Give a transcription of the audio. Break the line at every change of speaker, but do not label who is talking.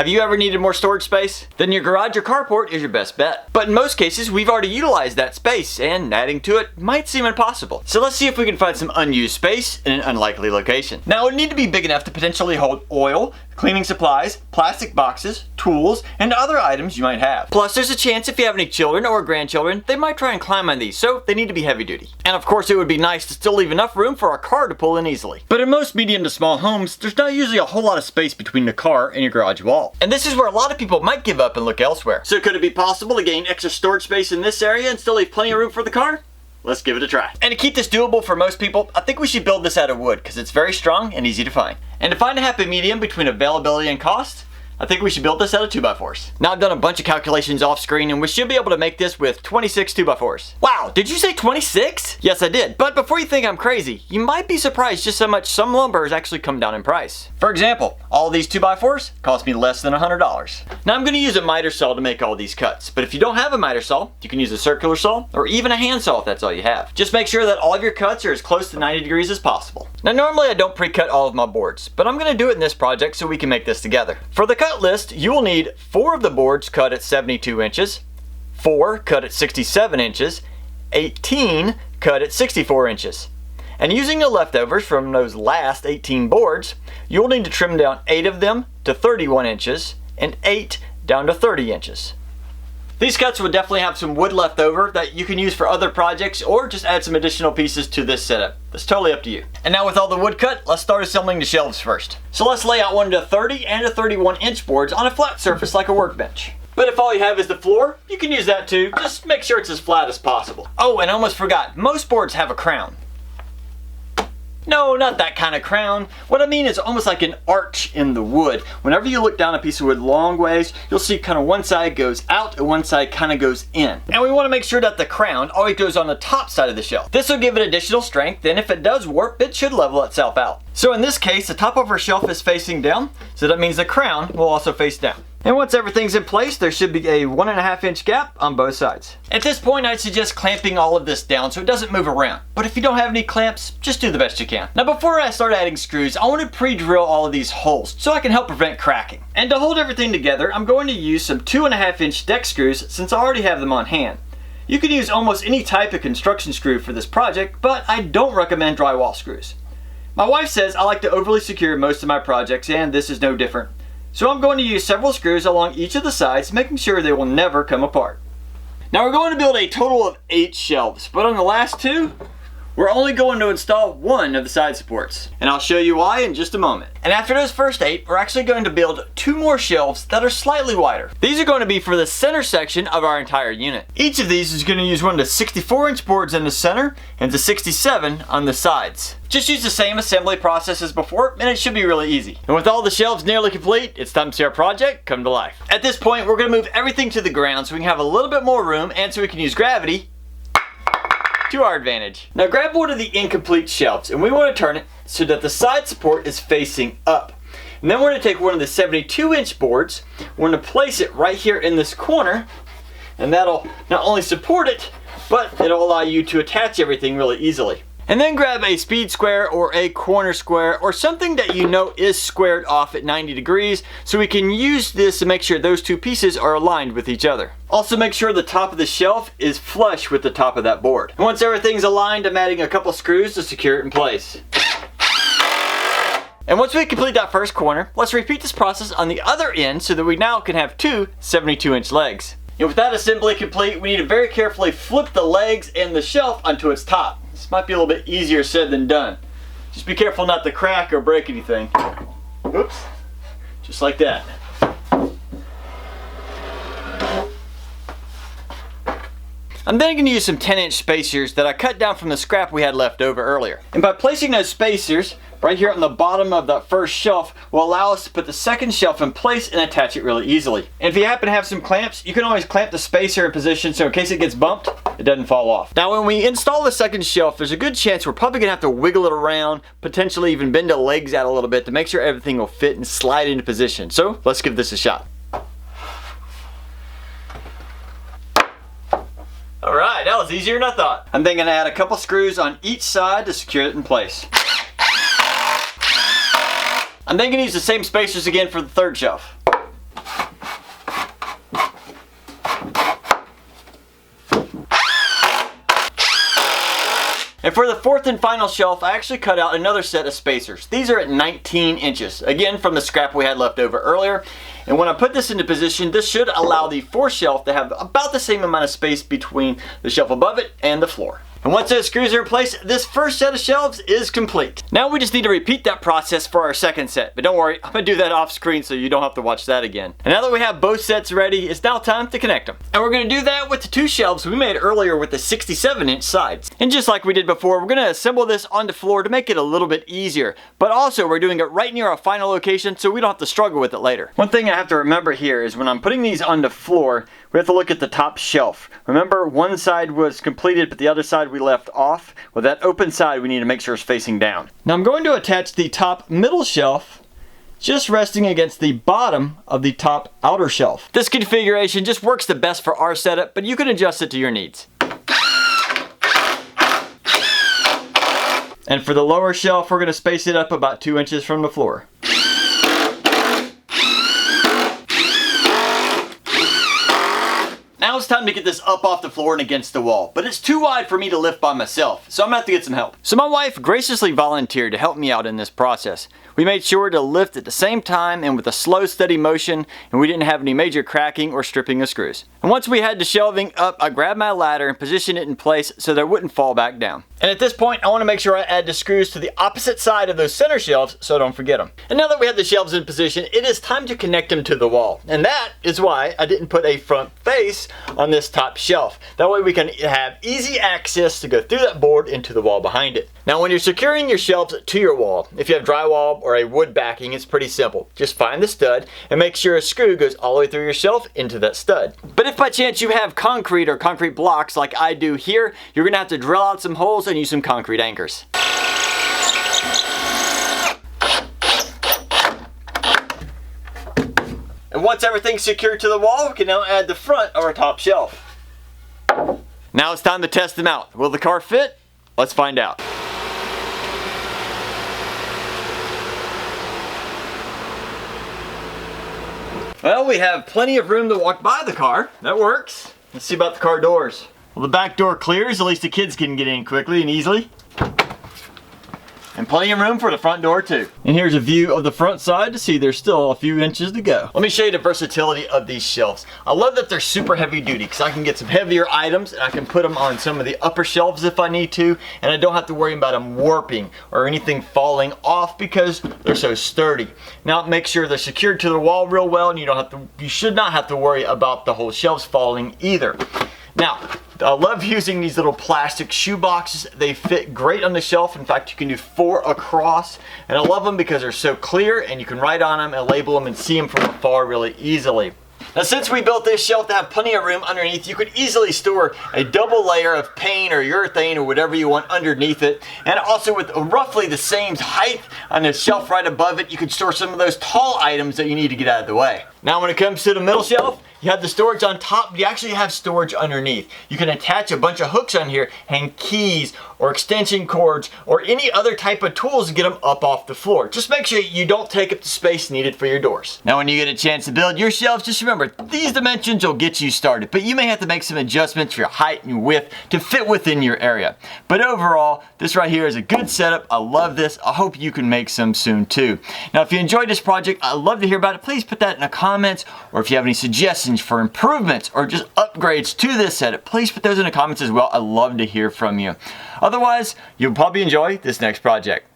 Have you ever needed more storage space? Then your garage or carport is your best bet. But in most cases, we've already utilized that space, and adding to it might seem impossible. So let's see if we can find some unused space in an unlikely location. Now, it would need to be big enough to potentially hold oil, cleaning supplies, plastic boxes, tools, and other items you might have. Plus, there's a chance if you have any children or grandchildren, they might try and climb on these, so they need to be heavy duty. And of course, it would be nice to still leave enough room for our car to pull in easily. But in most medium to small homes, there's not usually a whole lot of space between the car and your garage wall. And this is where a lot of people might give up and look elsewhere. So could it be possible to gain extra storage space in this area and still leave plenty of room for the car? Let's give it a try. And to keep this doable for most people, I think we should build this out of wood because it's very strong and easy to find. And to find a happy medium between availability and cost, I think we should build this out of 2x4s. Now I've done a bunch of calculations off screen and we should be able to make this with 26 2x4s. Wow, did you say 26? Yes, I did. But before you think I'm crazy, you might be surprised just how much some lumber has actually come down in price. For example, all these 2x4s cost me less than $100. Now I'm gonna use a miter saw to make all these cuts, but if you don't have a miter saw, you can use a circular saw or even a handsaw if that's all you have. Just make sure that all of your cuts are as close to 90 degrees as possible. Now normally I don't pre-cut all of my boards, but I'm gonna do it in this project so we can make this together. For the cut list, you will need 4 of the boards cut at 72 inches, 4 cut at 67 inches, 18 cut at 64 inches. And using the leftovers from those last 18 boards, you'll need to trim down 8 of them to 31 inches and 8 down to 30 inches. These cuts would definitely have some wood left over that you can use for other projects or just add some additional pieces to this setup. That's totally up to you. And now with all the wood cut, let's start assembling the shelves first. So let's lay out one of the 30 and a 31 inch boards on a flat surface like a workbench. But if all you have is the floor, you can use that too. Just make sure it's as flat as possible. Oh, and I almost forgot, most boards have a crown. No, not that kind of crown. What I mean is almost like an arch in the wood. Whenever you look down a piece of wood long ways, you'll see kind of one side goes out and one side kind of goes in. And we want to make sure that the crown always goes on the top side of the shelf. This will give it additional strength, and if it does warp, it should level itself out. So in this case, the top of our shelf is facing down, so that means the crown will also face down. And once everything's in place, there should be a 1.5 inch gap on both sides. At this point, I'd suggest clamping all of this down so it doesn't move around. But if you don't have any clamps, just do the best you can. Now before I start adding screws, I want to pre-drill all of these holes so I can help prevent cracking. And to hold everything together, I'm going to use some 2.5 inch deck screws since I already have them on hand. You can use almost any type of construction screw for this project, but I don't recommend drywall screws. My wife says I like to overly secure most of my projects, and this is no different. So I'm going to use several screws along each of the sides, making sure they will never come apart. Now we're going to build a total of 8 shelves, but on the last 2, we're only going to install 1 of the side supports. And I'll show you why in just a moment. And after those first 8, we're actually going to build 2 more shelves that are slightly wider. These are going to be for the center section of our entire unit. Each of these is going to use one of the 64 inch boards in the center and the 67 on the sides. Just use the same assembly process as before and it should be really easy. And with all the shelves nearly complete, it's time to see our project come to life. At this point, we're going to move everything to the ground so we can have a little bit more room and so we can use gravity to our advantage. Now grab one of the incomplete shelves and we want to turn it so that the side support is facing up. And then we're going to take one of the 72 inch boards, we're going to place it right here in this corner, and that'll not only support it, but it'll allow you to attach everything really easily. And then grab a speed square or a corner square or something that you know is squared off at 90 degrees so we can use this to make sure those 2 pieces are aligned with each other. Also make sure the top of the shelf is flush with the top of that board. And once everything's aligned, I'm adding a couple screws to secure it in place. And once we complete that first corner, let's repeat this process on the other end so that we now can have 2 72 inch legs. And with that assembly complete, we need to very carefully flip the legs and the shelf onto its top. This might be a little bit easier said than done. Just be careful not to crack or break anything. Oops. Just like that. I'm then going to use some 10-inch spacers that I cut down from the scrap we had left over earlier. And by placing those spacers right here on the bottom of that first shelf will allow us to put the second shelf in place and attach it really easily. And if you happen to have some clamps, you can always clamp the spacer in position so in case it gets bumped, it doesn't fall off. Now when we install the second shelf, there's a good chance we're probably going to have to wiggle it around, potentially even bend the legs out a little bit to make sure everything will fit and slide into position. So let's give this a shot. Alright, that was easier than I thought. I'm then going to add a couple screws on each side to secure it in place. I'm then going to use the same spacers again for the third shelf. And for the fourth and final shelf, I actually cut out another set of spacers. These are at 19 inches, again from the scrap we had left over earlier. And when I put this into position, this should allow the fourth shelf to have about the same amount of space between the shelf above it and the floor. And once those screws are in place, this first set of shelves is complete. Now we just need to repeat that process for our second set. But don't worry, I'm gonna do that off screen so you don't have to watch that again. And now that we have both sets ready, it's now time to connect them. And we're gonna do that with the two shelves we made earlier with the 67-inch sides. And just like we did before, we're gonna assemble this on the floor to make it a little bit easier. But also we're doing it right near our final location so we don't have to struggle with it later. One thing I have to remember here is when I'm putting these on the floor, we have to look at the top shelf. Remember, one side was completed, but the other side we left off. Well, that open side we need to make sure is facing down. Now I'm going to attach the top middle shelf just resting against the bottom of the top outer shelf. This configuration just works the best for our setup, but you can adjust it to your needs. And for the lower shelf, we're going to space it up about 2 inches from the floor. Now it's time to get this up off the floor and against the wall, but it's too wide for me to lift by myself, so I'm gonna have to get some help. So my wife graciously volunteered to help me out in this process. We made sure to lift at the same time and with a slow, steady motion, and we didn't have any major cracking or stripping of screws. And once we had the shelving up, I grabbed my ladder and positioned it in place so that it wouldn't fall back down. And at this point, I want to make sure I add the screws to the opposite side of those center shelves so I don't forget them. And now that we have the shelves in position, it is time to connect them to the wall. And that is why I didn't put a front face on this top shelf. That way we can have easy access to go through that board into the wall behind it. Now when you're securing your shelves to your wall, if you have drywall or a wood backing, it's pretty simple. Just find the stud and make sure a screw goes all the way through your shelf into that stud. But if by chance you have concrete or concrete blocks like I do here, you're gonna have to drill out some holes and use some concrete anchors. And once everything's secured to the wall, we can now add the front of our top shelf. Now it's time to test them out. Will the car fit? Let's find out. Well, we have plenty of room to walk by the car. That works. Let's see about the car doors. Well, the back door clears, at least the kids can get in quickly and easily. And plenty of room for the front door too. And here's a view of the front side to see there's still a few inches to go. Let me show you the versatility of these shelves. I love that they're super heavy duty because I can get some heavier items and I can put them on some of the upper shelves if I need to, and I don't have to worry about them warping or anything falling off because they're so sturdy. Now make sure they're secured to the wall real well, and you should not have to worry about the whole shelves falling either. Now, I love using these little plastic shoe boxes. They fit great on the shelf. In fact, you can do 4 across. And I love them because they're so clear and you can write on them and label them and see them from afar really easily. Now since we built this shelf to have plenty of room underneath, you could easily store a double layer of paint or urethane or whatever you want underneath it. And also with roughly the same height on the shelf right above it, you could store some of those tall items that you need to get out of the way. Now when it comes to the middle shelf, you have the storage on top, you actually have storage underneath. You can attach a bunch of hooks on here, hang keys or extension cords or any other type of tools and get them up off the floor. Just make sure you don't take up the space needed for your doors. Now when you get a chance to build your shelves, just remember, these dimensions will get you started, but you may have to make some adjustments for your height and width to fit within your area. But overall, this right here is a good setup. I love this. I hope you can make some soon too. Now if you enjoyed this project, I'd love to hear about it. Please put that in the comments, or if you have any suggestions for improvements or just upgrades to this setup, please put those in the comments as well. I'd love to hear from you. Otherwise, you'll probably enjoy this next project.